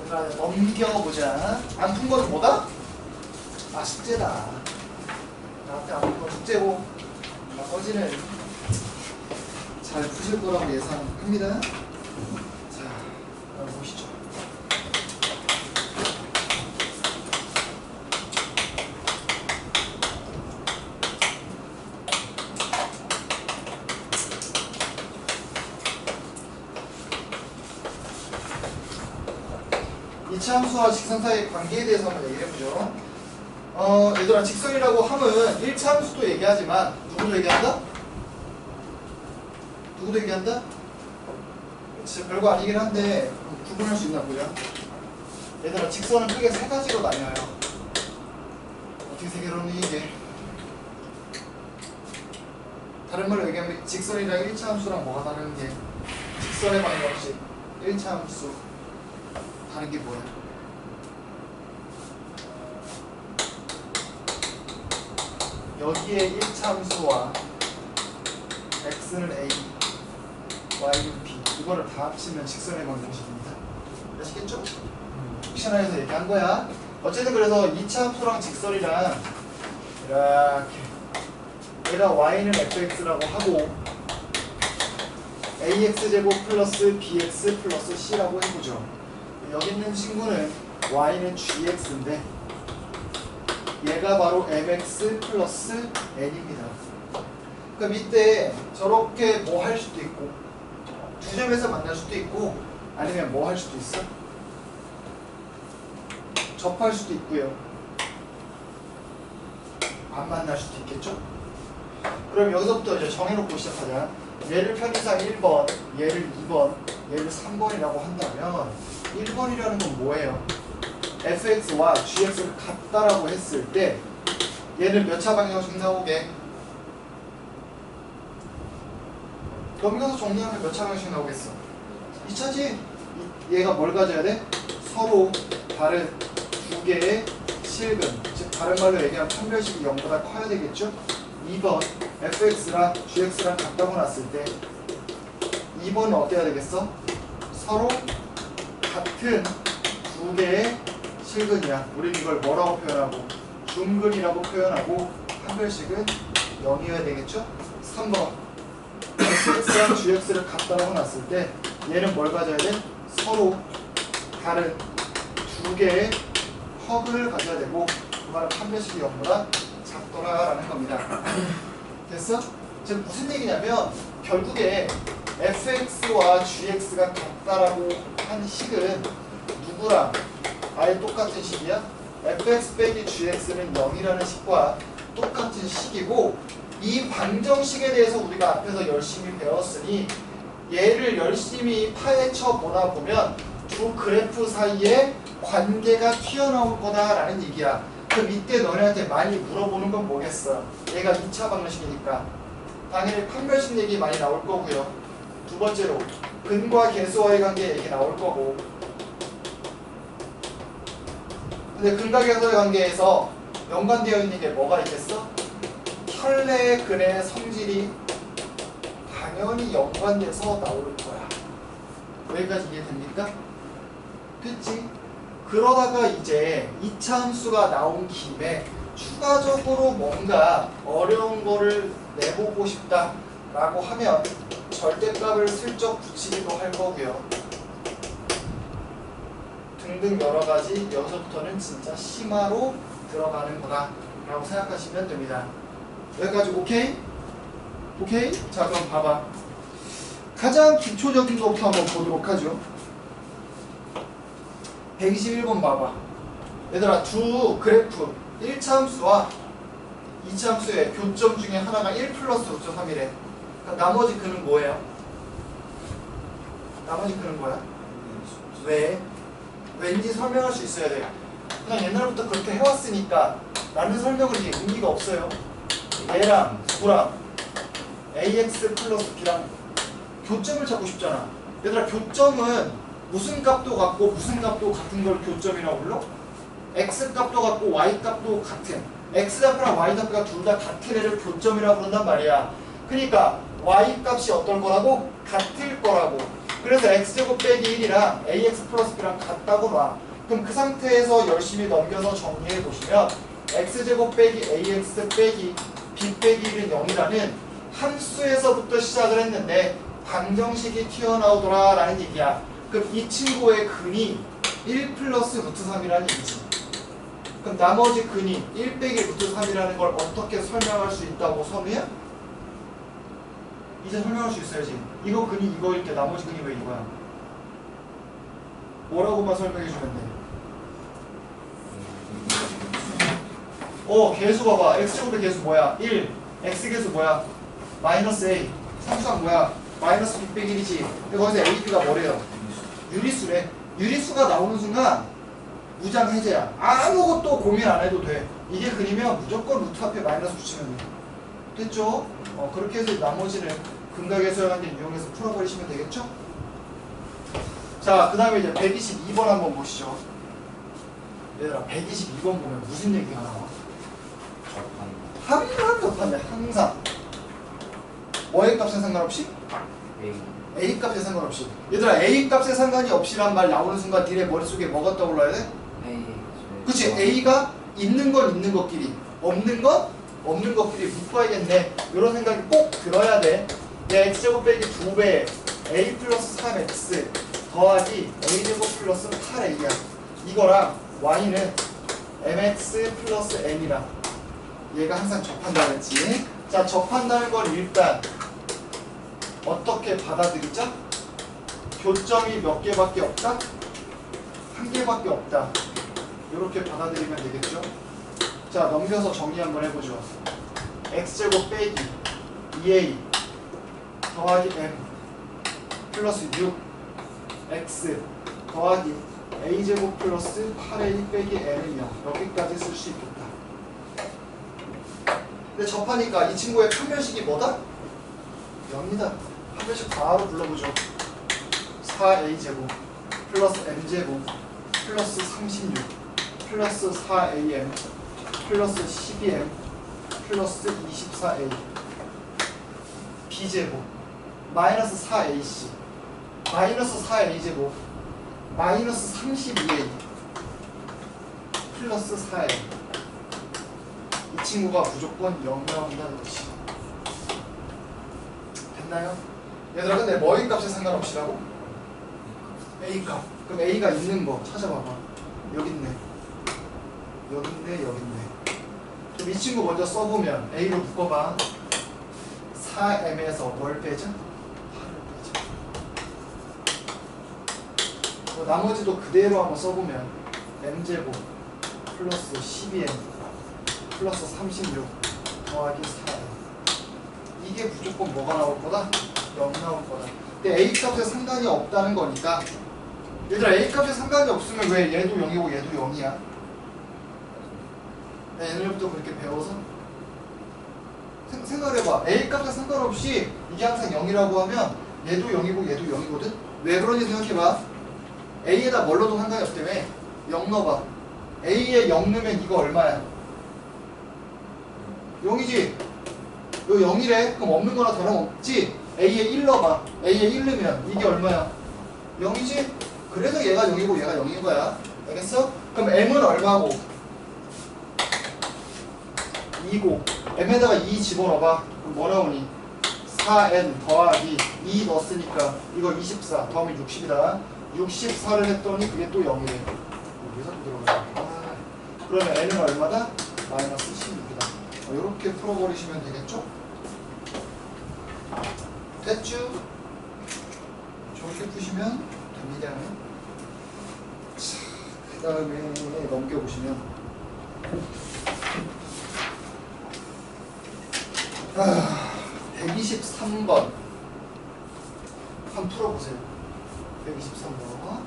얘들아 넘겨보자. 안 푼 건 뭐다? 아 숙제다. 나한테 안 푼 건 숙제고 나머지는 잘 푸실 거라고 예상합니다. 자, 보시죠. 이차함수와 직선 사이의 관계에 대해서 한번 얘기해 보죠. 얘들아 직선이라고 하면 1차함수도 얘기하지만 누구도 얘기한다? 누구도 얘기한다? 진짜 별거 아니긴 한데 구분할 수 있나 보자. 얘들아 직선은 크게 세 가지로 나뉘어요. 어떻게 세 개로는 이게 다른 말로 얘기하면 직선이랑 1차함수랑 뭐가 다른 게 직선의 방정식 1차함수 다른 게 뭐야? 여기에 1차함수와 x는 a, y는 b 이거를 다 합치면 직선의 방정식입니다. 아시겠죠? 픽션에서 얘기한 거야. 어쨌든 그래서 2차함수랑 직선이랑 이렇게 얘가 y는 fx라고 하고 ax제곱 플러스 bx 플러스 c라고 해보죠. 여기 있는 친구는 y는 gx인데 얘가 바로 mx 플러스 n입니다. 그럼 이때 저렇게 뭐 할 수도 있고 두 점에서 만날 수도 있고 아니면 뭐 할 수도 있어? 접할 수도 있고요. 안 만날 수도 있겠죠? 그럼 여기서부터 이제 정해놓고 시작하자. 얘를 편의상 1번, 얘를 2번, 얘를 3번이라고 한다면 1번이라는 건 뭐예요? fx와 gx를 같다라고 했을 때 얘는 몇 차 방정식 나오게? 넘겨서 정리하면 몇 차 방정식 나오겠어? 2차지? 얘가 뭘 가져야 돼? 서로 다른 두 개의 실근, 즉 다른 말로 얘기하면 판별식이 0보다 커야 되겠죠? 2번 fx랑 gx랑 같다고 놨을 때 2번은 어때야 되겠어? 서로 같은 두 개의 실근이야. 우리는 이걸 뭐라고 표현하고? 중근이라고 표현하고 판별식은 0이어야 되겠죠? 3번 fx랑 gx를 같다고 놨을 때 얘는 뭘 가져야 돼? 서로 다른 두 개의 허근을 가져야 되고 그 말은 판별식이 0보다 작더라라는 겁니다. 됐어? 지금 무슨 얘기냐면 결국에 fx와 gx가 같다라고 한 식은 누구랑 아예 똑같은 식이야? fx 빼기 gx는 0이라는 식과 똑같은 식이고 이 방정식에 대해서 우리가 앞에서 열심히 배웠으니 얘를 열심히 파헤쳐 보다 보면 두 그래프 사이에 관계가 튀어나올 거다라는 얘기야. 그럼 이때 너네한테 많이 물어보는 건 뭐겠어? 얘가 2차 방정식이니까 당연히 판별식 얘기 많이 나올 거고요. 두 번째로 근과 계수와의 관계 얘기 나올 거고 근데 근과 계수와의 관계에서 연관되어 있는 게 뭐가 있겠어? 혈내의 근의 성질이 당연히 연관돼서 나올 거야. 여기까지 이해됩니까? 됐지? 그러다가 이제 2차 함수가 나온 김에 추가적으로 뭔가 어려운 거를 내보고 싶다 라고 하면 절대값을 슬쩍 붙이기도 할 거고요. 등등 여러 가지 여기서부터는 진짜 심화로 들어가는 거다 라고 생각하시면 됩니다. 여기까지 오케이? 오케이? 자 그럼 봐봐. 가장 기초적인 것부터 한번 보도록 하죠. 121번 봐봐. 얘들아 두 그래프 1차 함수와 2차 함수의 교점 중에 하나가 1 플러스 루트 3이래. 나머지 근은 뭐예요? 나머지 근은 뭐야? 왜? 왠지 설명할 수 있어야 돼. 그냥 옛날부터 그렇게 해왔으니까 라는 설명을 이게 의미가 없어요. 얘랑 누구랑 ax 플러스 b랑 교점을 찾고 싶잖아. 얘들아 교점은 무슨 값도 같고 무슨 값도 같은 걸 교점이라고 불러? x 값도 같고 y 값도 같은 x 좌표랑 y 좌표가 둘 다 같은 애를 교점이라고 부른단 말이야. 그러니까 y 값이 어떨 거라고? 같을 거라고. 그래서 x제곱 빼기 1이랑 ax 플러스 b랑 같다고 봐. 그럼 그 상태에서 열심히 넘겨서 정리해 보시면 x제곱 빼기 ax 빼기 b 빼기 1은 0이라는 함수에서부터 시작을 했는데 방정식이 튀어나오더라 라는 얘기야. 그럼 이 친구의 근이 1 플러스 루트 3이라는 얘기지. 그럼 나머지 근이 1 빼기 루트 3이라는 걸 어떻게 설명할 수 있다고 선우야? 이제 설명할 수 있어야지. 이거 근이 이거일 때 나머지 근이 왜 이거야? 뭐라고만 설명해 주면 돼. 개수 봐봐. x제곱의 개수 뭐야? 1. x개수 뭐야? 마이너스 a. 상수항 뭐야? 마이너스 b 빼기 1이지. 근데 거기서 a, b가 뭐래요? 유리수래. 유리수가 나오는 순간 무장 해제야. 아무것도 고민 안 해도 돼. 이게 근이면 무조건 루트 앞에 마이너스 붙이면 돼. 됐죠? 그렇게 해서 나머지는 근각의소형한테 이용해서 풀어버리시면 되겠죠? 자, 그 다음에 이제 122번 한번 보시죠. 얘들아, 122번 보면 무슨 얘기가 나와? 항상 접한대, 항상. 뭐의 값에 상관없이? A 값에 상관없이. 얘들아, A 값에 상관이 없이란 말 나오는 순간 니네 머릿속에 뭐가 떠올라야 돼? 그치? A가 있는 건 있는 것끼리, 없는 건 없는 것끼리 묶어야겠네. 이런 생각이 꼭 들어야 돼. 내 x제곱 빼기 2배 a 플러스 3x 더하기 a제곱 플러스 8a야. 이거랑 y는 mx 플러스 n이랑 얘가 항상 접한다고 했지. 자, 접한다는 걸 일단 어떻게 받아들이죠? 교점이 몇 개밖에 없다? 한 개밖에 없다. 이렇게 받아들이면 되겠죠? 자, 넘겨서 정리 한번 해보죠. x제곱 빼기 2a 더하기 m 플러스 6x 더하기 a제곱 플러스 8a 빼기 n은 0. 여기까지 쓸 수 있겠다. 근데 접하니까 이 친구의 판별식이 뭐다? 0이다. 판별식 바로 불러보죠. 4a제곱 플러스 m제곱 플러스 36 플러스 4am 플러스 12m 플러스 24a b제곱 마이너스 4ac 마이너스 4a제곱 마이너스 32a 플러스 4a. 이 친구가 무조건 0 나온다는 것이 됐나요? 얘들아, 근데 뭐의 값에 상관없이라고? a 값. 그럼 a가 있는 거 찾아봐봐. 여기 있네. 여기 있네, 여기 있네. 그럼 이 친구 먼저 써보면 A로 묶어봐. 4m에서 뭘 빼죠? 8을 빼죠. 나머지도 그대로 한번 써보면 m제곱 플러스 12m 플러스 36 더하기 4m. 이게 무조건 뭐가 나올 거다? 0 나올 거다. 근데 A값에 상관이 없다는 거니까 얘들아, A값에 상관이 없으면 왜 얘도 0이고 얘도 0이야? 옛날부터 그렇게 배워서 생각해봐. A값에 상관없이 이게 항상 0이라고 하면 얘도 0이고 얘도 0이거든? 왜 그런지 생각해봐. A에다 뭘 넣어도 상관이 없다며. 0 넣어봐. A에 0 넣으면 이거 얼마야? 0이지? 이거 0이래. 그럼 없는 거나 다름없지? A에 1 넣어봐. A에 1 넣으면 이게 얼마야? 0이지? 그래서 얘가 0이고 얘가 0인 거야. 알겠어? 그럼 M은 얼마고? 2고 m에다가 2 집어넣어봐. 그럼 뭐 나오니? 4n 더하기 2 넣었으니까 이거 24 더하면 60이다. 64를 했더니 그게 또 0이래. 왜 자꾸 들어가냐. 그러면 n은 얼마다? 마이너스 16이다. 이렇게 풀어버리시면 되겠죠? 됐죠? 저렇게 푸시면 됩니다. 자, 그 다음에 넘겨보시면 123번 한번 풀어보세요. 123번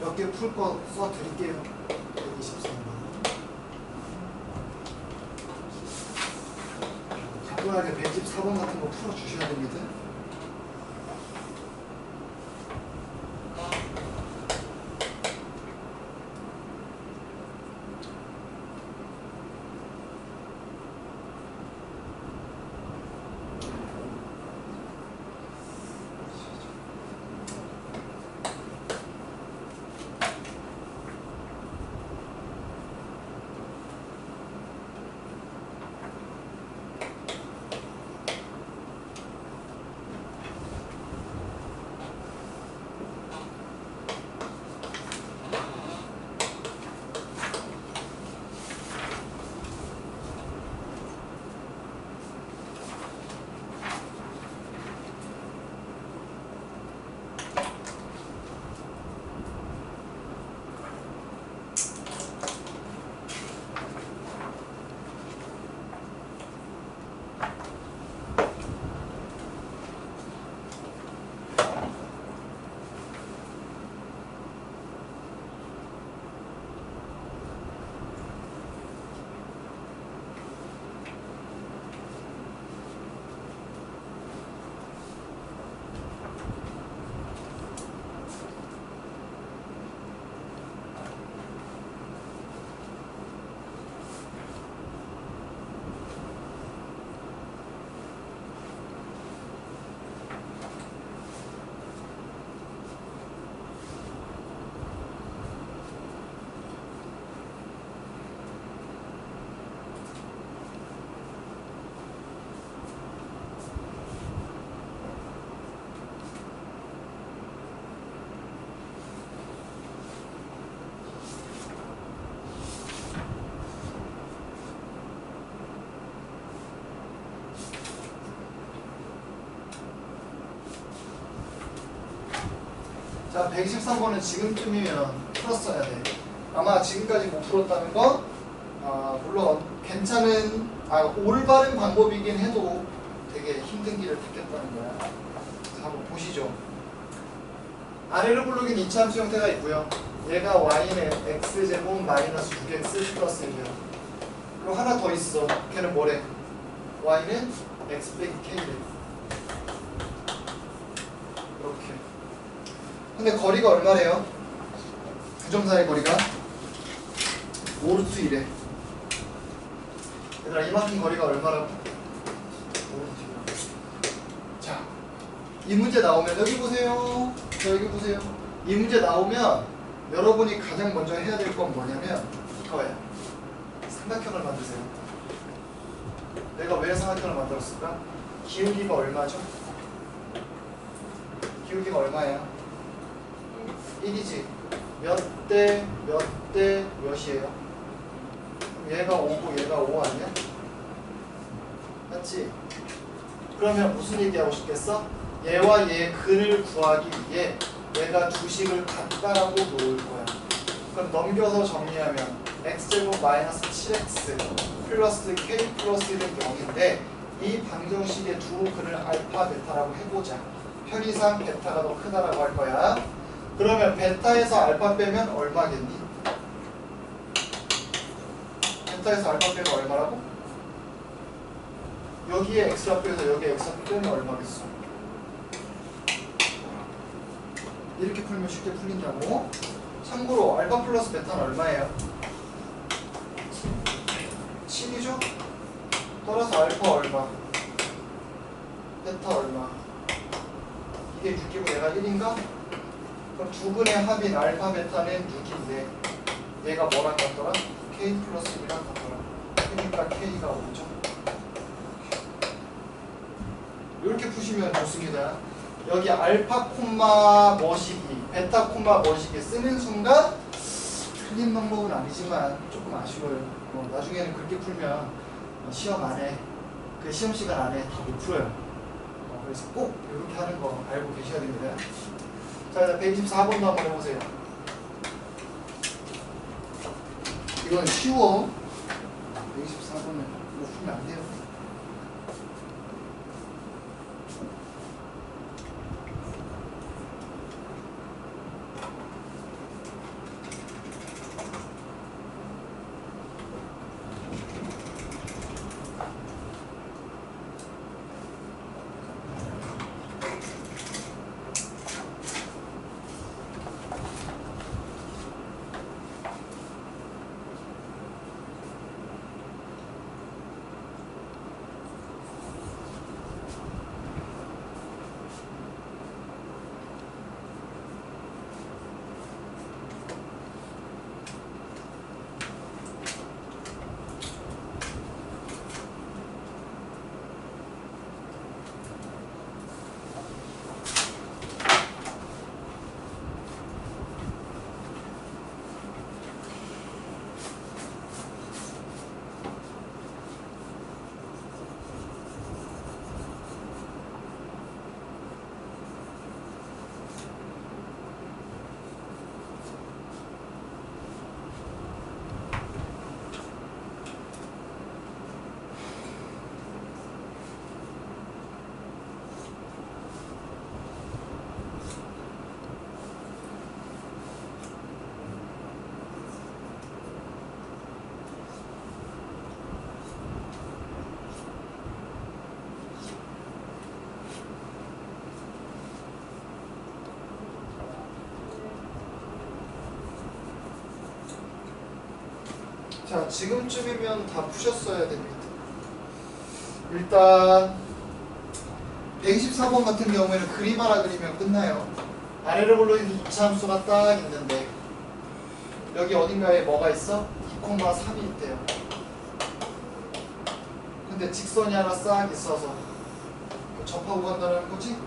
몇 개 풀 거 써드릴게요. 123번 가끔하게 124번 같은 거 풀어주셔야 됩니다. 자, 123번은 지금쯤이면 풀었어야 돼. 아마 지금까지 못 풀었다는 건 물론 괜찮은 올바른 방법이긴 해도 되게 힘든 길을 택했다는 거야. 자, 한번 보시죠. 아래로 부르긴 이차함수 형태가 있고요. 얘가 y는 x제곱 마이너스 6x 플러스 1이야. 그리고 하나 더 있어. 걔는 뭐래? y는 x 빼기 k래. 이렇게. 근데 거리가 얼마래요? 두 점 사이 거리가 5루트 1에. 얘들아, 이만큼 거리가 얼마라고? 5루트 1. 자, 이 문제 나오면 여기 보세요. 여기 보세요. 이 문제 나오면 여러분이 가장 먼저 해야 될 건 뭐냐면 이거야. 삼각형을 만드세요. 내가 왜 삼각형을 만들었을까? 기울기가 얼마죠? 기울기가 얼마야? 1이지. 몇 대 몇이에요? 얘가 5고 얘가 5 아니야? 맞지? 그러면 무슨 얘기하고 싶겠어? 얘와 얘의 근을 구하기 위해 얘가 두 식을 같다라고 놓을 거야. 그럼 넘겨서 정리하면 x제곱 마이너스 7x 플러스 k 플러스 1은 0인데 이 방정식의 두 근을 알파 베타라고 해보자. 편의상 베타가 더 크다라고 할 거야. 그러면 베타에서 알파 빼면 얼마겠니? 베타에서 알파 빼면 얼마라고? 여기에 x가 빼서 여기에 x가 빼면 얼마겠어? 이렇게 풀면 쉽게 풀린다고. 참고로 알파 플러스 베타는 얼마예요? 7이죠? 따라서 알파 얼마? 베타 얼마? 이게 6이고 얘가 1인가? 그럼 두 근의 합인 알파 베타는 6인데 얘가 뭐랑 같더라? k 플러스 1이랑 같더라. 그러니까 k가 5죠. 이렇게 푸시면 좋습니다. 여기 알파 콤마 머시기, 베타 콤마 머시기 쓰는 순간 틀린 방법은 아니지만 조금 아쉬워요. 나중에는 그렇게 풀면 시험 안에 그 시험 시간 안에 다 못 풀어요. 그래서 꼭 이렇게 하는 거 알고 계셔야 됩니다. 자, 124번도 한번 해보세요. 이건 쉬워. 124번은 이거 풀면 안 돼요. 자, 지금쯤이면 다 푸셨어야 됩니다. 일단 124번 같은 경우에는 그림 하나 그리면 끝나요. 아래로 불러있는 2차 함수가 딱 있는데 여기 어딘가에 뭐가 있어? 2,3이 있대요. 근데 직선이 하나 싹 있어서 접하고 간다는 거지?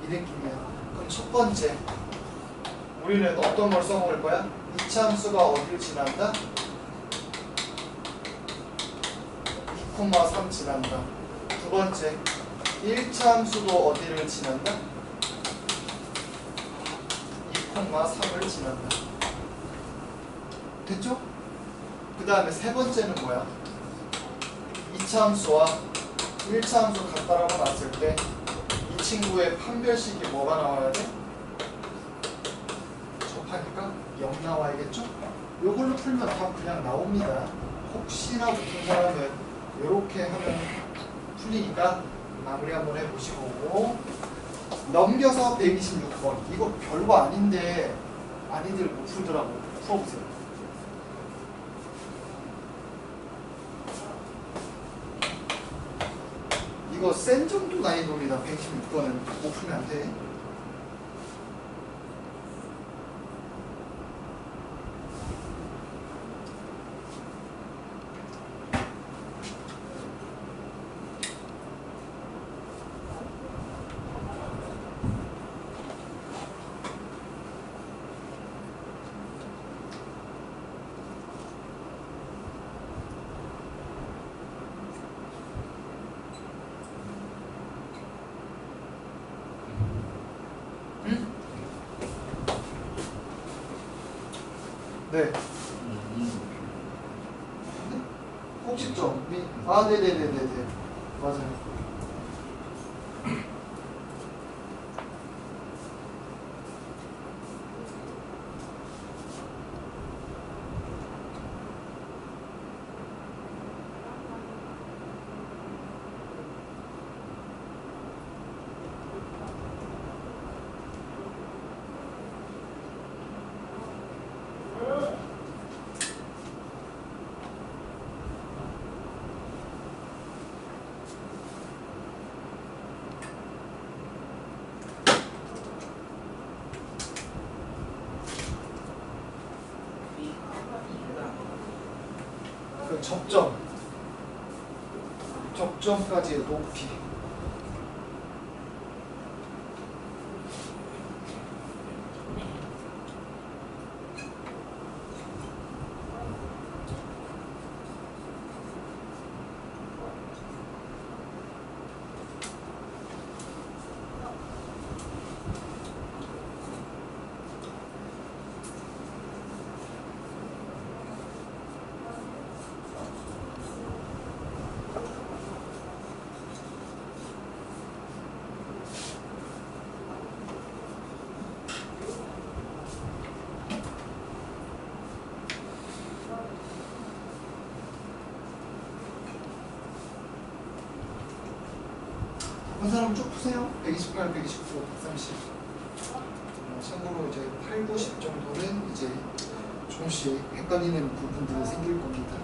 이 느낌이야. 그럼 첫 번째 우리는 어떤 걸 써먹을 거야? 2차 함수가 어디를 지난다? 2,3 지난다. 두 번째 1차 함수도 어디를 지난다? 3을 지난다. 됐죠? 그 다음에 세 번째는 뭐야? 2차 함수와 1차 함수 같다라고 놨을 때 이 친구의 판별식이 뭐가 나와야 돼? 접하니까 0 나와야겠죠? 요걸로 풀면 답 그냥 나옵니다. 혹시나 붙은 사람은 이렇게 하면 풀리니까 마무리 한번 해보시고, 넘겨서 126번. 이거 별거 아닌데 많이들 못 풀더라고. 풀어보세요. 이거 센 정도 난이도입니다. 126번은 못 풀면 안 돼. 네. 꼭지점. 아, 네네네네네. 맞아요. 그 접점까지의 높이. 한 사람 쭉 푸세요. 128, 129, 130. 참고로 이제 8, 90 정도는 이제 조금씩 헷갈리는 부분들이 생길 겁니다.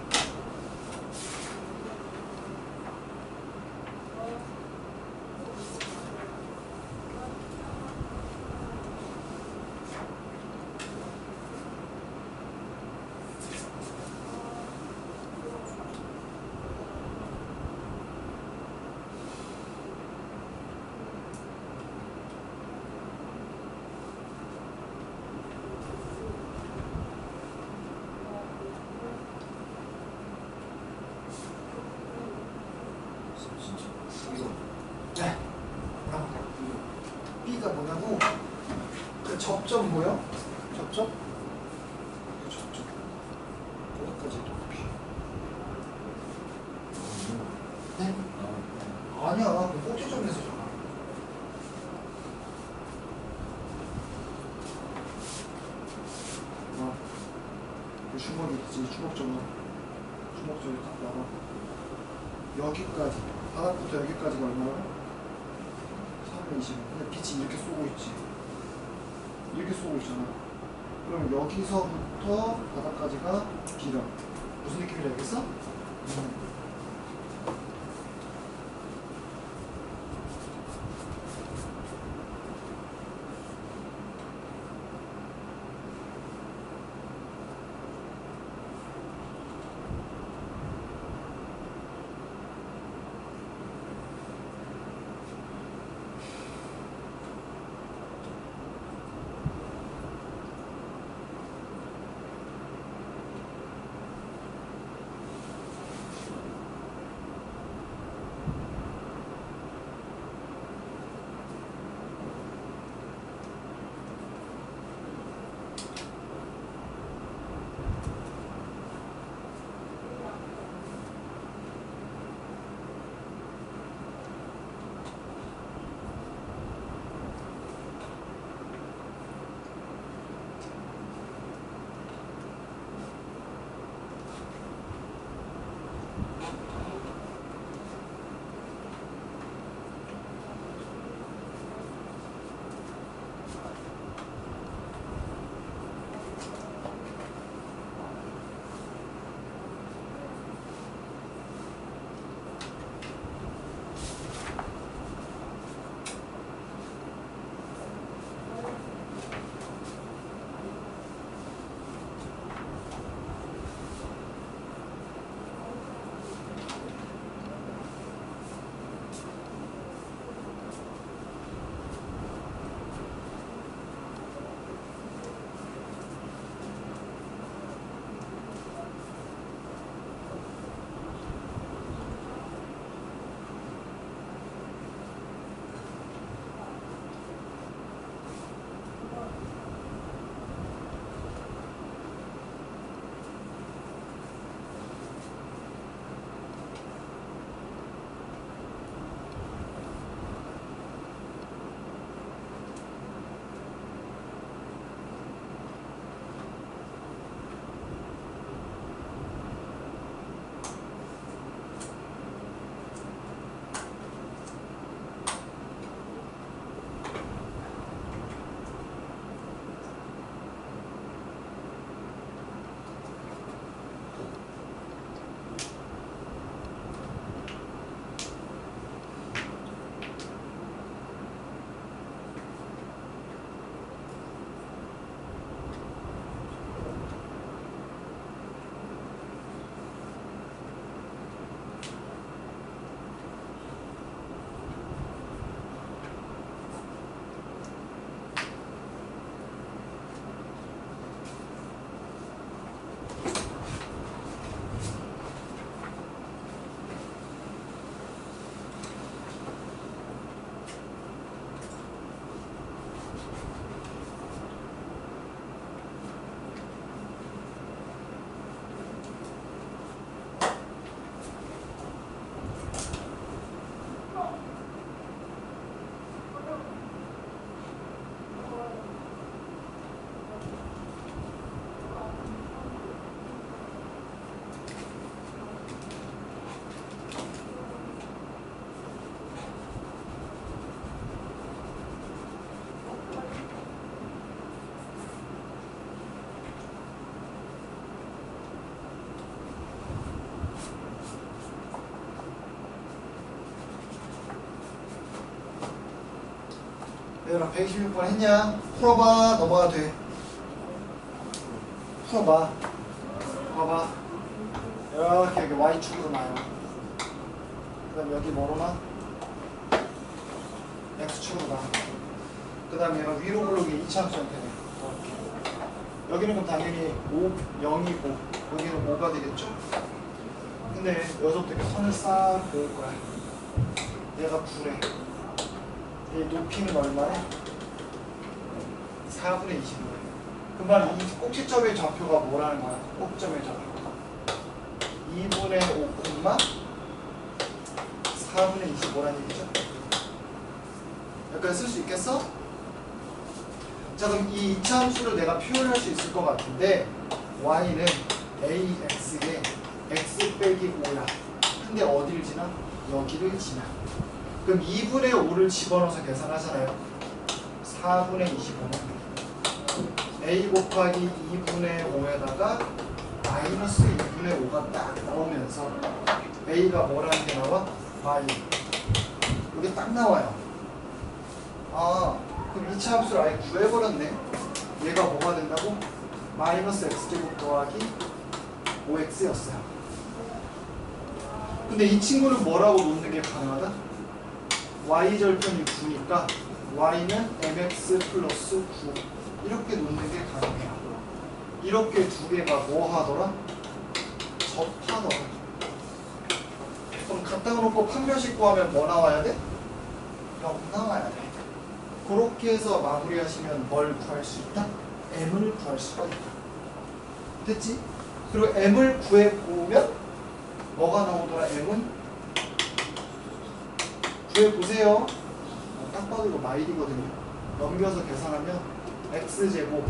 네. B가 뭐냐고? 그 접점 뭐요? 접점? 접점. 어디까지 높이? 네? 아니야. 그 꼭지점에서잖아. 그 주먹이 있지. 주먹점은. 주먹점이 딱 나가. 여기까지. 바닥부터 여기까지가 얼마나? 320. 근데 빛이 이렇게 쏘고 있지. 이렇게 쏘고 있잖아. 그럼 여기서부터 바닥까지가 길어. 무슨 느낌인지 알겠어? 얘들아 126번 했냐? 풀어봐. 넘어가도 돼. 풀어봐. 봐봐. 이렇게 여기 Y축으로 나요. 그 다음 여기 뭐로 나? X축으로 나. 그 다음에 얘가 위로 블록이 2차 함수한테네. 여기는 그럼 당연히 0이고 여기는 5가 되겠죠? 근데 여기서부터 이렇게 선을 싹 그을 거야. 얘가 9래. 이 높이는 얼마래? 4분의 25래. 그럼 이 꼭지점의 좌표가 뭐라는 거야? 꼭지점의 좌표. 2분의 5, 4분의 25라는 얘기죠? 여기까지 쓸 수 있겠어? 자, 그럼 이 2차 함수를 내가 표현할 수 있을 것 같은데 y는 ax에 x 빼기 5야. 근데 어디를 지나? 여기를 지나. 그럼 2분의 5를 집어넣어서 계산하잖아요. 4분의 25는 a 곱하기 2분의 5에다가 마이너스 2분의 5가 딱 나오면서 a가 뭐라는 게 나와? y. 이게 딱 나와요. 아, 그럼 2차 함수를 아예 구해버렸네. 얘가 뭐가 된다고? 마이너스 x제곱 더하기 5x였어요. 근데 이 친구는 뭐라고 놓는 게 가능하다? y절편이 9니까 y는 mx 플러스 9 이렇게 놓는 게 가능해요. 이렇게 두 개가 뭐 하더라? 접하더라. 그럼 갖다 놓고 판별식 구하면 뭐 나와야 돼? 0 나와야 돼. 그렇게 해서 마무리하시면 뭘 구할 수 있다? m을 구할 수가 있다. 됐지? 그리고 m을 구해보면 뭐가 나오더라? m은 구해보세요. 딱 봐도 이거 마일이거든요. 넘겨서 계산하면 x제곱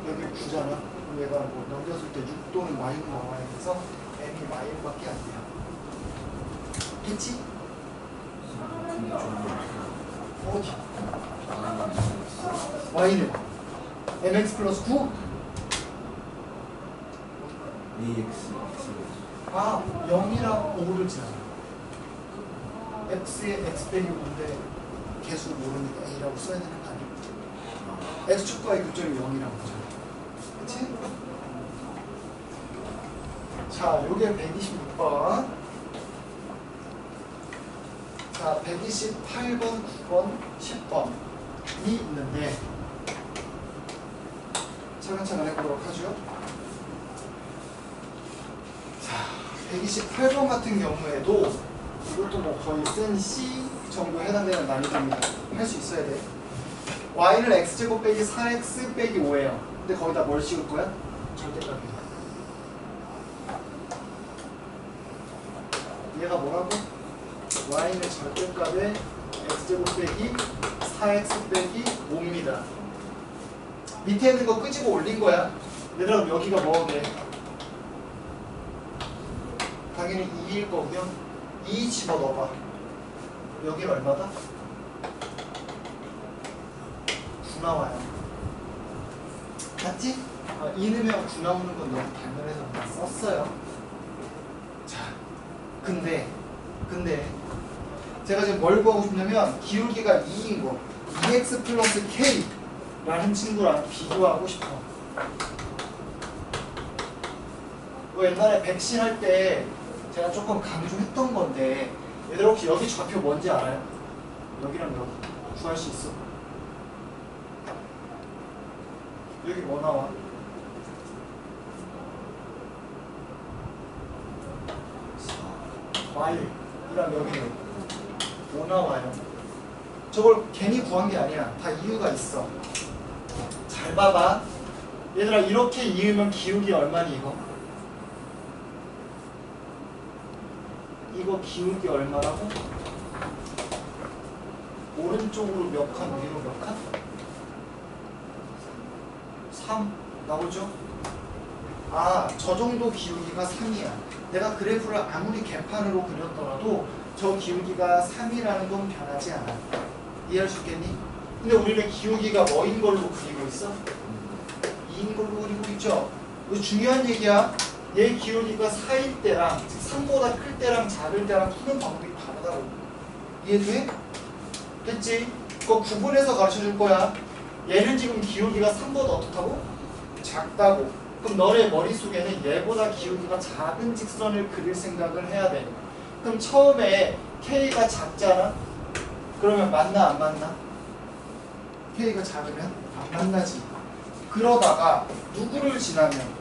여기 9잖아. 그럼 얘가 뭐 넘겼을 때 6 또는 마이너 나와야 돼서 m이 마이너밖에 안 돼요. 됐지? 어디? y는 mx 플러스 9? 아, 0이랑 5를 지나요. x에 x 빼기 5인데 개수 모르니까 a라고 써야 되는 거 아니야? x축과의 교점이 0이라고 하잖아. 그치? 자, 요게 126번. 자, 128번, 9번, 10번이 있는데 차근차근 해보도록 하죠. 자, 128번 같은 경우에도 이것도 뭐 거의 센 C 정도에 해당되는 난이도입니다. 할 수 있어야 돼. y는 x제곱 빼기 4x 빼기 5예요. 근데 거기다 뭘 씌울 거야? 절대값이야. 얘가 뭐라고? y는 절대값에 x제곱 빼기 4x 빼기 5입니다. 밑에 있는 거 끄집어 올린 거야. 얘들아, 그럼 여기가 뭐게? 당연히 2일 거고요. 2 집어넣어봐. 여기는 얼마다? 9 나와요. 맞지? 2 넣으면 9 나오는 건 너무 당연해서 썼어요. 자, 근데 제가 지금 뭘 구하고 싶냐면 기울기가 2인 거 2x 플러스 k 라는 친구랑 비교하고 싶어. 옛날에 백신 할 때 제가 조금 강조했던 건데 얘들 혹시 여기 좌표 뭔지 알아요? 여기랑 여기 구할 수 있어? 여기 뭐 나와? y랑 여기는 뭐 나와요? 저걸 괜히 구한 게 아니야. 다 이유가 있어. 잘 봐봐. 얘들아 이렇게 이으면 기울기 얼마니 이거? 이거 기울기 얼마라고? 오른쪽으로 몇 칸, 위로 몇 칸? 3 나오죠? 아, 저 정도 기울기가 3이야. 내가 그래프를 아무리 개판으로 그렸더라도 저 기울기가 3이라는 건 변하지 않아. 이해할 수 있겠니? 근데 우리는 기울기가 뭐인 걸로 그리고 있어? 2인 걸로 그리고 있죠? 이거 중요한 얘기야. 얘 기울기가 4일 때랑 3보다 클 때랑 작을 때랑 푸는 방법이 다르다고. 이해돼? 됐지? 그거 구분해서 가르쳐줄 거야. 얘는 지금 기울기가 3보다 어떻다고? 작다고. 그럼 너네 머릿속에는 얘보다 기울기가 작은 직선을 그릴 생각을 해야 돼. 그럼 처음에 K가 작잖아? 그러면 만나 안 만나? K가 작으면 안 만나지. 그러다가 누구를 지나면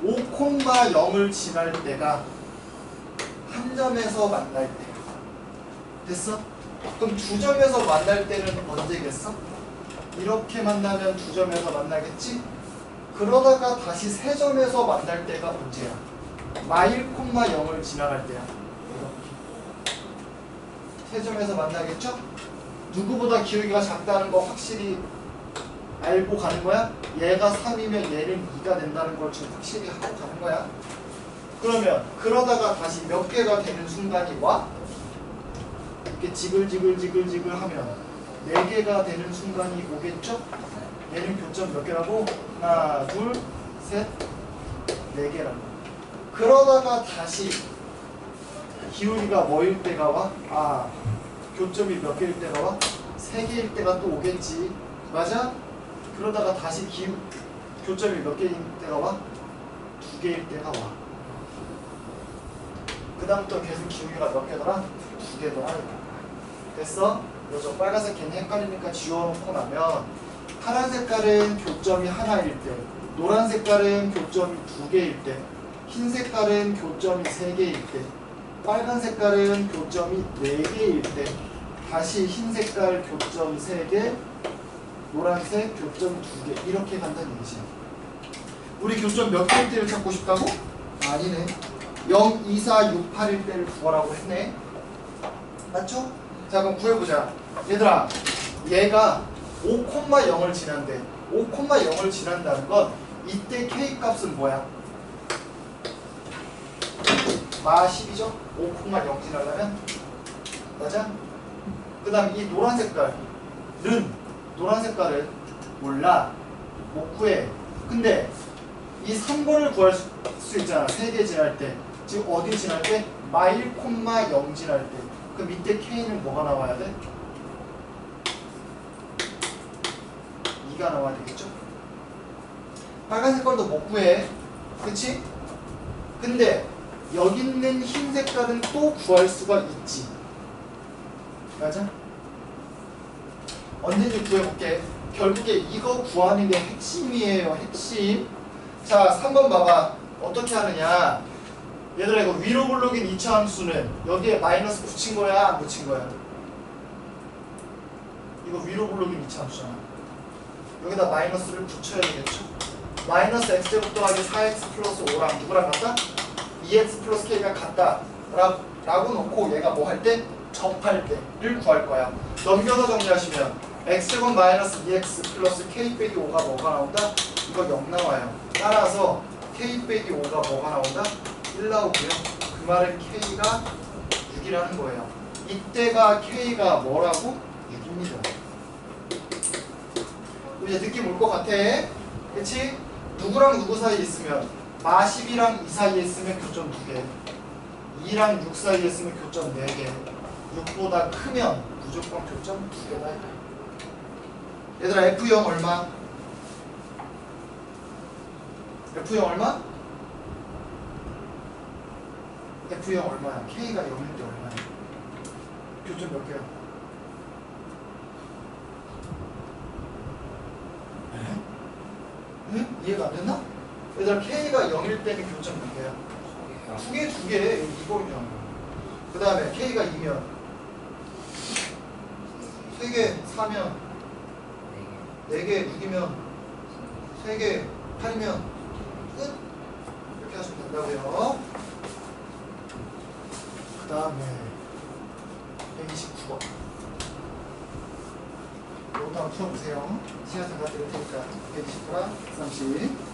5,0을 지날 때가 한 점에서 만날 때. 됐어? 그럼 두 점에서 만날 때는 언제겠어? 이렇게 만나면 두 점에서 만나겠지? 그러다가 다시 세 점에서 만날 때가 언제야? 마일 콤마 0을 지나갈 때야. 이렇게. 세 점에서 만나겠죠? 누구보다 기울기가 작다는 거 확실히 알고 가는 거야? 얘가 3이면 얘는 2가 된다는 걸 지금 확실히 하고 가는 거야. 그러면 그러다가 다시 몇 개가 되는 순간이 와? 이렇게 지글지글 하면 4개가 되는 순간이 오겠죠? 얘는 교점 몇 개라고? 하나, 둘, 셋, 4개라고. 그러다가 다시 기울기가 뭐일 때가 와? 아, 교점이 몇 개일 때가 와? 3개일 때가 또 오겠지. 맞아? 그러다가 다시 교점이 몇 개일 때가 와? 2개일 때가 와. 그 다음부터 계속 기울기가 몇 개더라? 2개더라. 됐어? 그래서 빨간색 괜히 헷갈리니까 지워놓고 나면 파란 색깔은 교점이 하나일 때, 노란 색깔은 교점이 2개일 때, 흰 색깔은 교점이 3개일 때, 빨간 색깔은 교점이 4개일 때, 다시 흰 색깔 교점 3개, 노란색 교점 2개 이렇게 간다는 얘기지. 우리 교점 몇 개일 때를 찾고 싶다고? 아니네. 0, 2, 4, 6, 8일 때를 구하라고 했네. 맞죠? 자 그럼 구해보자. 얘들아 얘가 5,0을 지난대. 5,0을 지난다는 건 이때 K값은 뭐야? 마 10이죠? 5,0 지나려면 맞아? 그 다음 이 노란 색깔은 몰라. 못 구해. 근데 이 3번을 구할 수 있잖아. 3개 지날 때. 지금 어디 지날 때? 마일 콤마 0 지날 때. 그 밑에 K는 뭐가 나와야 돼? 2가 나와야 되겠죠? 빨간 색깔도 못 구해. 그치? 근데 여기 있는 흰 색깔은 또 구할 수가 있지. 맞아? 언제든지 구해볼게. 결국에 이거 구하는 게 핵심이에요. 핵심. 자 3번 봐봐. 어떻게 하느냐. 얘들아 이거 위로 블록인 2차 함수는 여기에 마이너스 붙인 거야? 안 붙인 거야? 이거 위로 블록인 2차 함수잖아. 여기다 마이너스를 붙여야 되겠죠? 마이너스 x제곱 더하기 4x 플러스 5랑 누구랑 같다? 2x 플러스 k가 같다 라고 놓고 얘가 뭐 할 때? 접할 때를 구할 거야. 넘겨서 정리하시면 x제곱 마이너스 2x 플러스 k 빼기 5가 뭐가 나온다? 이거 0 나와요. 따라서 k 빼기 5가 뭐가 나온다? 1 나오고요. 그 말은 k가 6이라는 거예요. 이때가 k가 뭐라고? 6입니다. 이제 느낌 올 것 같아. 그치? 누구랑 누구 사이에 있으면 마 10이랑 2 사이에 있으면 교점 2개, 2랑 6 사이에 있으면 교점 4개, 6보다 크면 무조건 교점 2개다. 얘들아 F0 얼마? F0 얼마? F0 얼마야? K가 0일 때 얼마야? 교점 몇 개야? 응? 이해가 안 됐나? 얘들아 K가 0일 때는 교점 몇 개야? 2개 이거냐. 그 다음에 K가 2면 3개 4면 4개 6이면 3개 8이면 끝. 이렇게 하시면 된다고요. 그 다음에 129번. 이것도 한번 풀어보세요. 시간 다 드릴 테니까 129랑 30.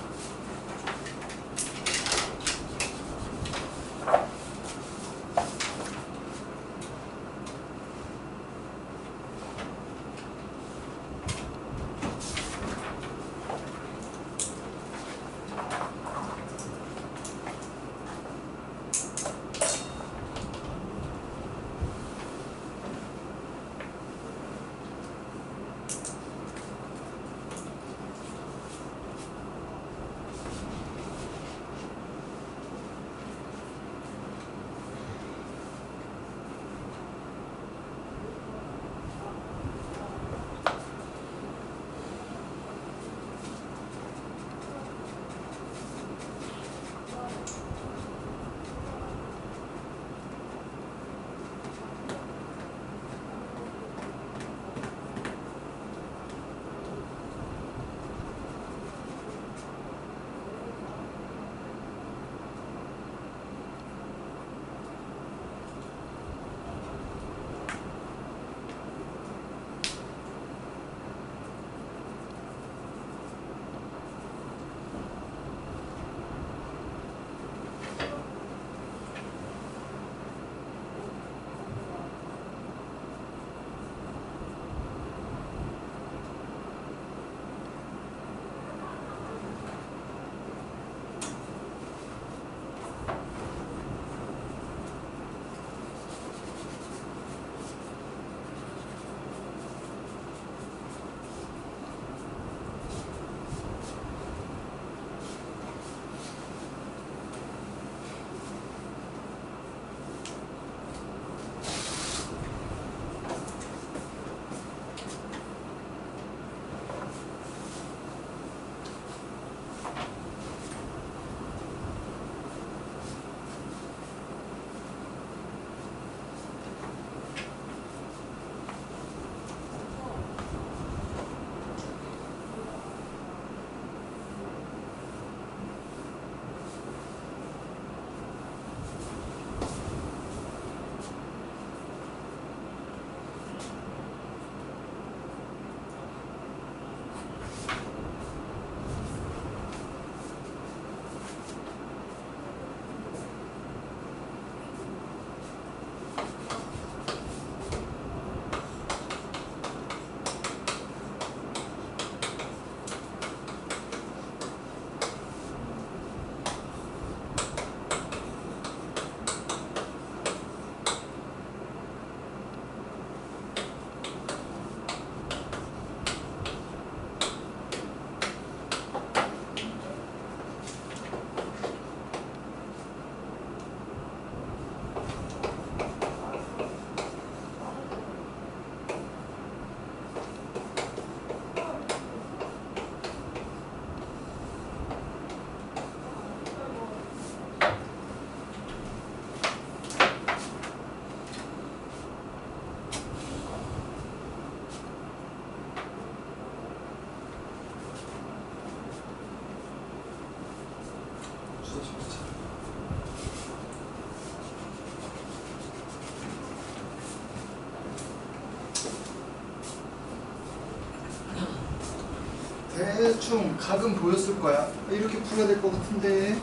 대충 각은 보였을 거야. 이렇게 풀어야 될 것 같은데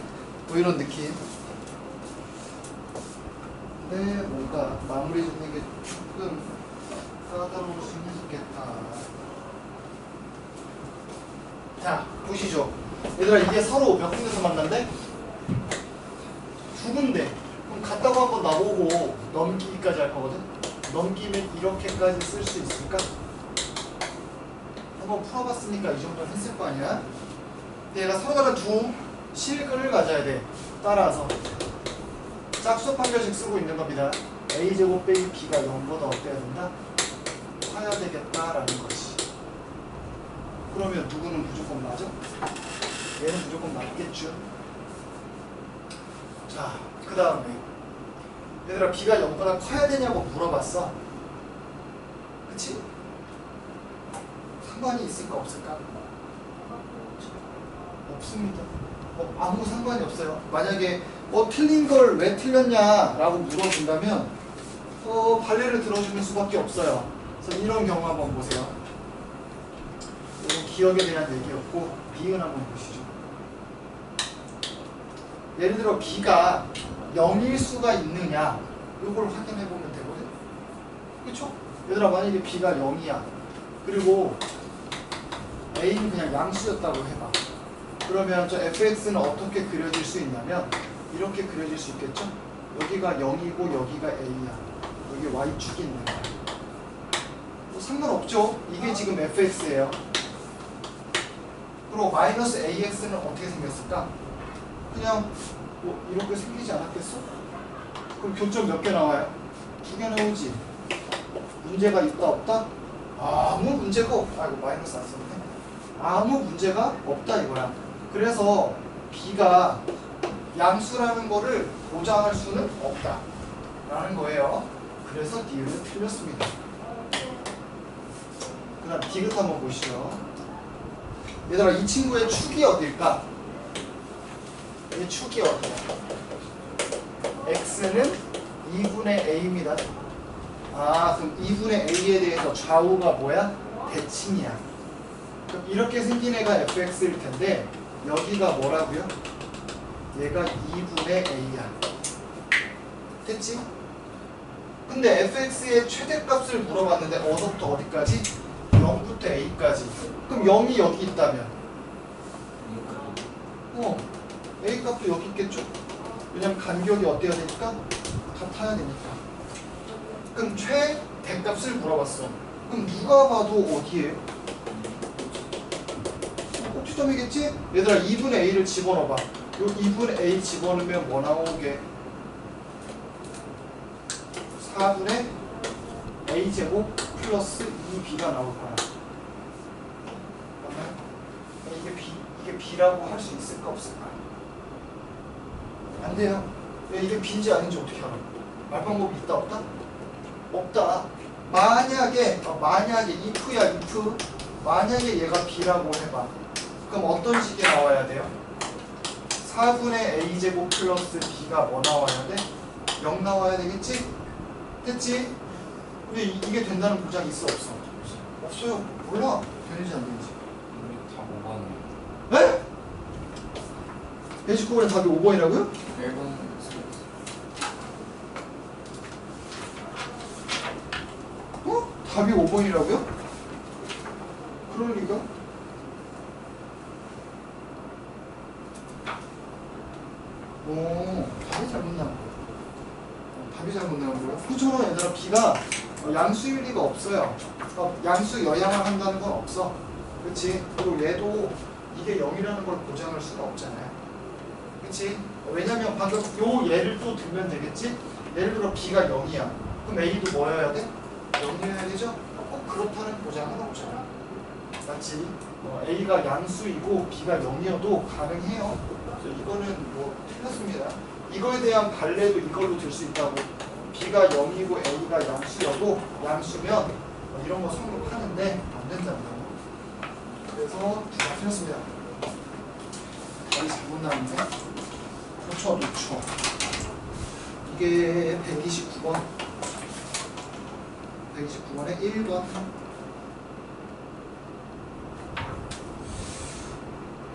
뭐 이런 느낌. 근데 뭔가 마무리 짓는 게 조금 까다로울 수 있겠다. 자, 보시죠. 얘들아, 이게 서로 몇 군데서 만난대? 두 군데. 그럼 같다고 한번 나보고 넘기기까지 할 거거든? 넘기면 이렇게까지 쓸 수 있을까? 한번 풀어봤으니까 이 정도는 했을 거 아니야? 근데 얘가 서로 다른 두 실근을 가져야 돼. 따라서 짝수 판별식 쓰고 있는 겁니다. a제곱 빼기 b가 0보다 어때야 된다? 커야 되겠다라는 거지. 그러면 누구는 무조건 맞아? 얘는 무조건 맞겠죠? 자, 그 다음에 얘들아, b가 0보다 커야 되냐고 물어봤어. 그치? 상관이 있을까 없을까? 없습니다. 아무 상관이 없어요. 만약에 틀린 걸 왜 틀렸냐라고 물어본다면 발레를 들어주는 수밖에 없어요. 그래서 이런 경우 한번 보세요. 이건 기억에 대한 얘기였고 비은 한번 보시죠. 예를 들어 B가 0일 수가 있느냐 이걸 확인해 보면 되거든. 그렇죠? 얘들아 만약에 B가 0이야. 그리고 A는 그냥 양수였다고 해봐. 그러면 저 fx는 어떻게 그려질 수 있냐면 이렇게 그려질 수 있겠죠? 여기가 0이고 여기가 a야. 여기 y축이 있는 거야. 상관없죠? 이게 지금 fx예요. 그리고 마이너스 ax는 어떻게 생겼을까? 그냥 이렇게 생기지 않았겠어? 그럼 교점 몇 개 나와요? 2개 나오지. 문제가 있다 없다? 아무 문제가 없다. 아이고 마이너스 안 썼네. 아무 문제가 없다 이거야. 그래서 B가 양수라는 거를 보장할 수는 없다 라는 거예요. 그래서 D는 틀렸습니다. 그 다음 D귿 한번 보시죠. 얘들아 이 친구의 축이 어딜까? 이 축이 어디야? X는 2분의 A입니다. 그럼 2분의 A에 대해서 좌우가 뭐야? 대칭이야. 그럼 이렇게 생긴 애가 fx일 텐데 여기가 뭐라고요? 얘가 2분의 a야. 됐지? 근데 fx의 최대값을 물어봤는데 어디부터 어디까지? 0부터 a까지. 그럼 0이 여기 있다면 a 값도 여기 있겠죠? 왜냐면 간격이 어때야 되니까? 같아야 되니까. 그럼 최대값을 물어봤어. 그럼 누가 봐도 어디예요? 꼭지점이겠지? 얘들아 2분의 a를 집어넣어봐. 요 2분의 a 집어넣으면 뭐 나오게? 4분의 a제곱 플러스 2b가 나올 거야. 맞나요? 이게 b라고 할 수 있을까 없을까? 안 돼요. 이게 b인지 아닌지 어떻게 알아? 말 방법이 있다 없다? 없다. 만약에 if야 if 만약에 얘가 b라고 해봐. 그럼 어떤 식이 나와야 돼요? 4분의 a제곱 플러스 b가 뭐 나와야 돼? 0 나와야 되겠지? 됐지? 근데 이게 된다는 보장이 있어 없어? 없어요. 몰라. 되는지 안 되는지. 답 5번이에요. 에? 베이직9번의 답이 5번이라고요? 1번 답이 5번이라고요? 그럴 리가? 답이 잘못 나온 거예요. 답이 잘못 나온 거예요. 그렇죠, 얘들아. B가 양수일 리가 없어요. 양수 여양을 한다는 건 없어. 그렇지? 그리고 얘도 이게 0이라는 걸 보장할 수가 없잖아요. 그렇지? 왜냐면 방금 요 예를 또 들면 되겠지? 예를 들어 B가 0이야. 그럼 A도 뭐여야 돼? 0이어야 되죠? 꼭 그렇다는 보장은 없잖아. 맞지? A가 양수이고 B가 0이어도 가능해요. 그래서 이거는 뭐 틀렸습니다. 이거에 대한 발레도 이걸로 들 수 있다고. B가 0이고 A가 양수여도 양수면 이런 거 성립하는데 안 된다는 거. 그래서 다 틀렸습니다. 답이 잘못 나왔네. 놓쳐. 이게 129번. 129번에 1번.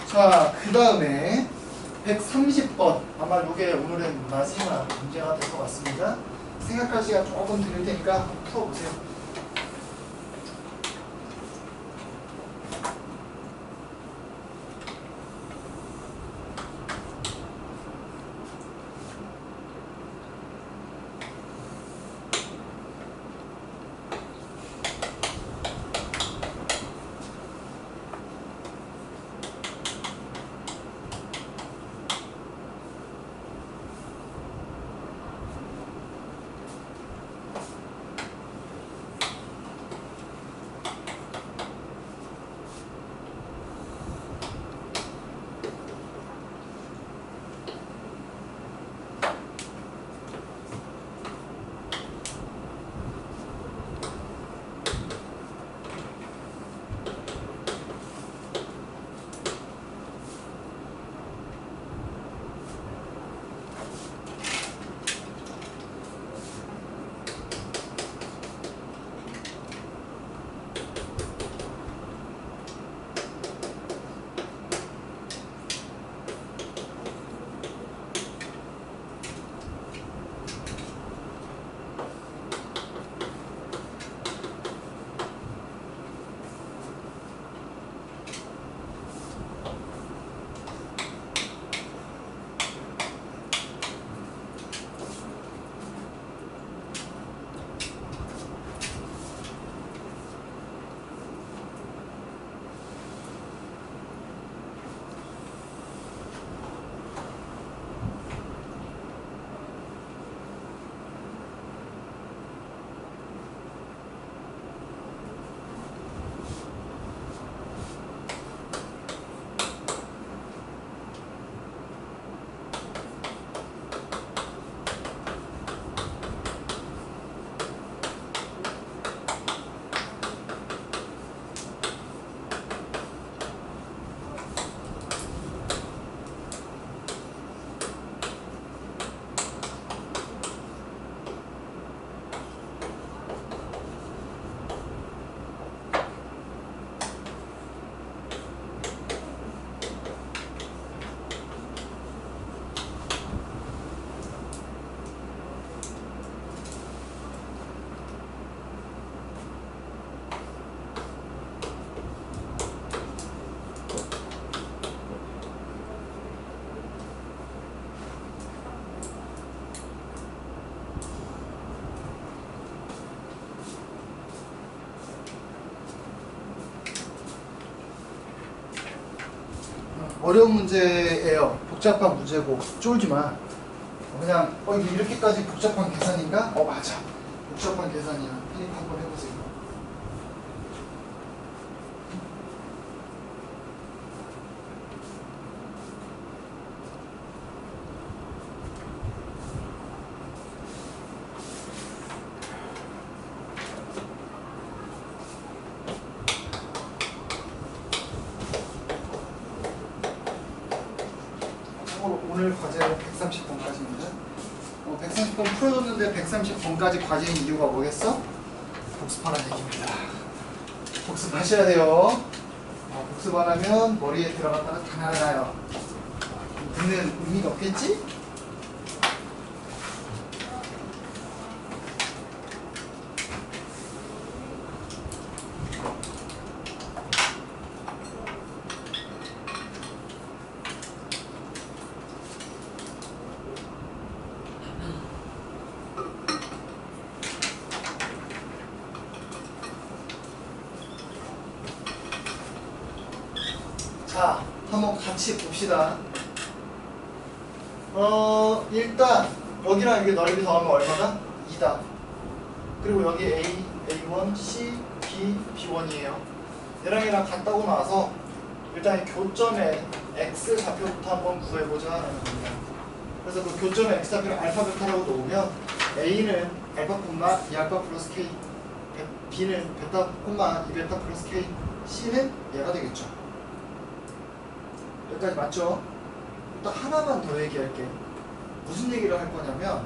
자, 그 다음에 130번. 아마 이게 오늘은 마지막 문제가 될 것 같습니다. 생각할 시간 조금 드릴 테니까 한번 풀어보세요. 어려운 문제예요. 복잡한 문제고 쫄지 마. 그냥 이거 이렇게까지 복잡한 계산인가? 맞아. 복잡한 계산이야. 편입 한번 해보세요. 오늘 과제는 130번까지입니다. 130번 풀어줬는데 130번까지 과제인 이유가 뭐겠어? 복습하라는 얘기입니다. 복습하셔야 돼요. 복습 안 하면 머리에 들어갔다가 다 날아가요. 듣는 의미가 없겠지? 자, 한번 같이 봅시다. 일단 여기랑 여기 넓이 더하면 얼마다? 2다. 그리고 여기 A, A1, C, B, B1이에요. 얘랑 같다고 나와서 일단 교점의 X 좌표부터 한번 구해보자 하는 겁니다. 그래서 그 교점의 X 좌표를 알파 베타라고 놓으면 A는 알파 콤마 2알파 플러스 K, B는 베타 콤마 2베타 플러스 K, C는 얘가 되겠죠. 여기까지 맞죠? 또 하나만 더 얘기할게. 무슨 얘기를 할 거냐면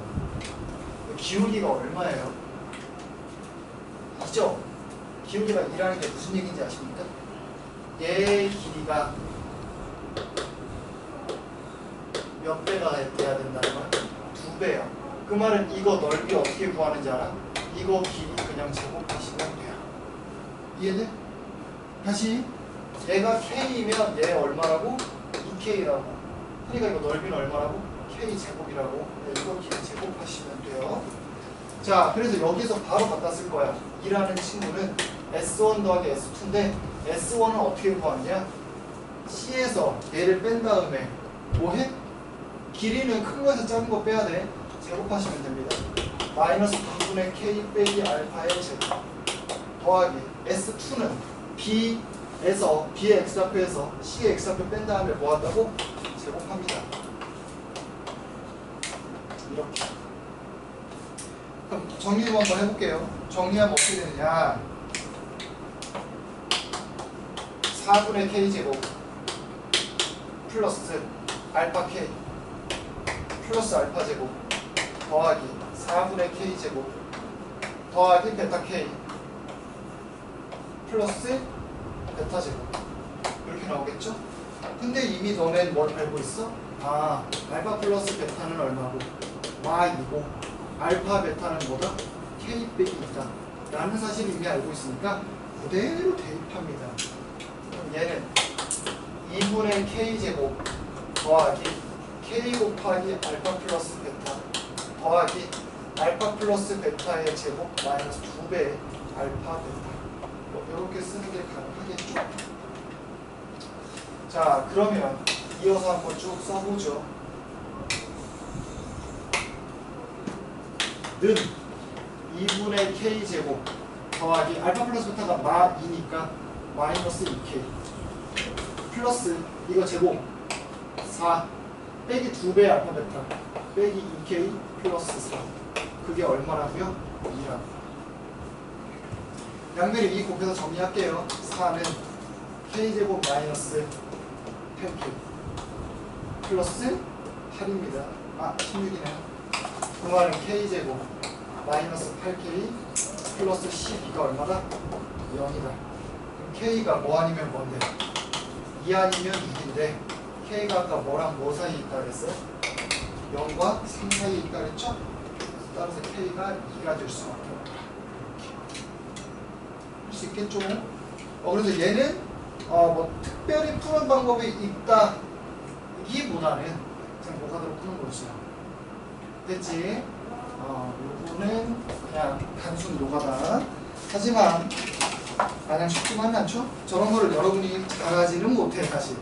기울기가 얼마예요? 아시죠? 기울기가 2라는 게 무슨 얘기인지 아십니까? 얘의 길이가 몇 배가 돼야 된다는 거야? 2배야. 그 말은 이거 넓이 어떻게 구하는지 알아? 이거 길이 그냥 제곱하시면 돼요. 이해돼? 다시 얘가 K이면 얘 얼마라고? 2K라고. 그러니까 이거 넓이는 얼마라고? K제곱이라고. 이거 길이 제곱하시면 돼요. 자, 그래서 여기서 바로 갖다 쓸 거야. 2라는 친구는 S1 더하기 S2인데 S1은 어떻게 구하느냐? C에서 얘를 뺀 다음에 뭐해? 길이는 큰 거에서 작은 거 빼야 돼. 제곱하시면 됩니다. 마이너스 2분의 K 빼기 알파의 제곱 더하기 S2는 B에서 B의 X좌표에서 C의 X좌표 뺀 다음에 뭐 한다고? 제곱합니다. 이렇게. 그럼 정리 좀 한번 해볼게요. 정리하면 어떻게 되느냐? 4분의 K제곱 플러스 알파 K 플러스 알파 제곱 더하기 4분의 K제곱 더하기 베타 K 플러스 베타 제곱 이렇게 나오겠죠? 근데 이미 너넨 뭘 알고 있어? 알파 플러스 베타는 얼마고 Y이고 알파 베타는 뭐다? K 빼기 2다 라는 사실을 이미 알고 있으니까 그대로 대입합니다. 그럼 얘는 2분의 K제곱 더하기 K 곱하기 알파 플러스 베타 더하기 알파 플러스 베타의 제곱 마이너스 2배의 알파 베타 이렇게 쓰는 게 가능하겠죠? 자, 그러면 이어서 한번 쭉 써보죠. 는 2분의 K제곱 더하기 알파 플러스 베타가 마 2니까 마이너스 2K 플러스 이거 제곱 4 빼기 2배의 알파 베타 빼기 2K 플러스 4 그게 얼마라고요? 2라고. 양면이 2 곱해서 정리할게요. 4는 K제곱 마이너스 10K 플러스 8입니다. 16이네요. 그 말은 K제곱 마이너스 8K 플러스 12가 얼마다? 0이다. 그럼 K가 뭐 아니면 뭔데? 2 아니면 6인데 K가 아까 뭐랑 뭐 사이에 있다 그랬어요? 0과 3 사이에 있다 그랬죠? 따라서 K가 2가 될 수밖에 없다. 할 수 있겠죠? 그래서 얘는 뭐 특별히 푸는 방법이 있다 이기보다는 그냥 노가다로 푸는 거지. 됐지? 요거는 그냥 단순 노가다. 하지만 마냥 쉽지만은 않죠? 저런 거를 여러분이 잘하지는 못해 사실.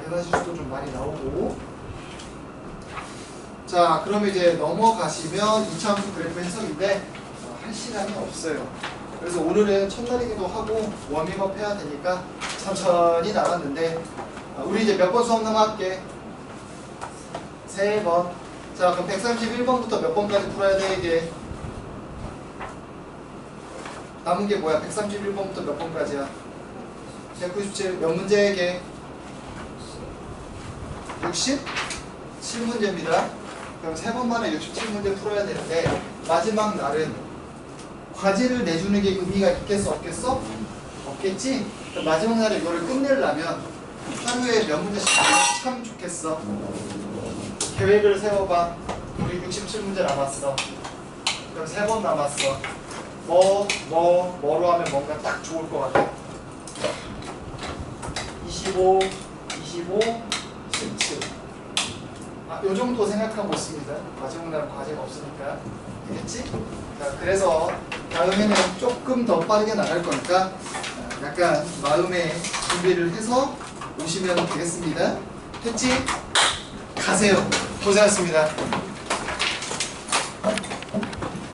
대사지수도 좀 많이 나오고. 자, 그럼 이제 넘어가시면 이차함수 그래프 해석인데 할 시간이 없어요. 그래서 오늘은 첫날이기도 하고 워밍업 해야 되니까 천천히 나갔는데 우리 이제 몇 번 수업 남았게? 3번. 자, 그럼 131번부터 몇 번까지 풀어야 돼 이게? 남은 게 뭐야? 131번부터 몇 번까지야? 197. 몇 문제에게? 67문제입니다. 그럼 3번 만에 67문제 풀어야 되는데 마지막 날은 과제를 내주는 게 의미가 있겠어 없겠어? 없겠지? 그럼 마지막 날에 이거를 끝내려면 하루에 몇 문제씩 참 좋겠어. 계획을 세워봐. 우리 67문제 남았어. 그럼 3번 남았어. 뭐로 하면 뭔가 딱 좋을 것 같아. 25, 17. 요 정도 생각하고 있습니다. 마지막 날은 과제가 없으니까. 되겠지? 자, 그래서 다음에는 조금 더 빠르게 나갈 거니까 약간 마음의 준비를 해서 오시면 되겠습니다. 됐지? 가세요. 고생하셨습니다.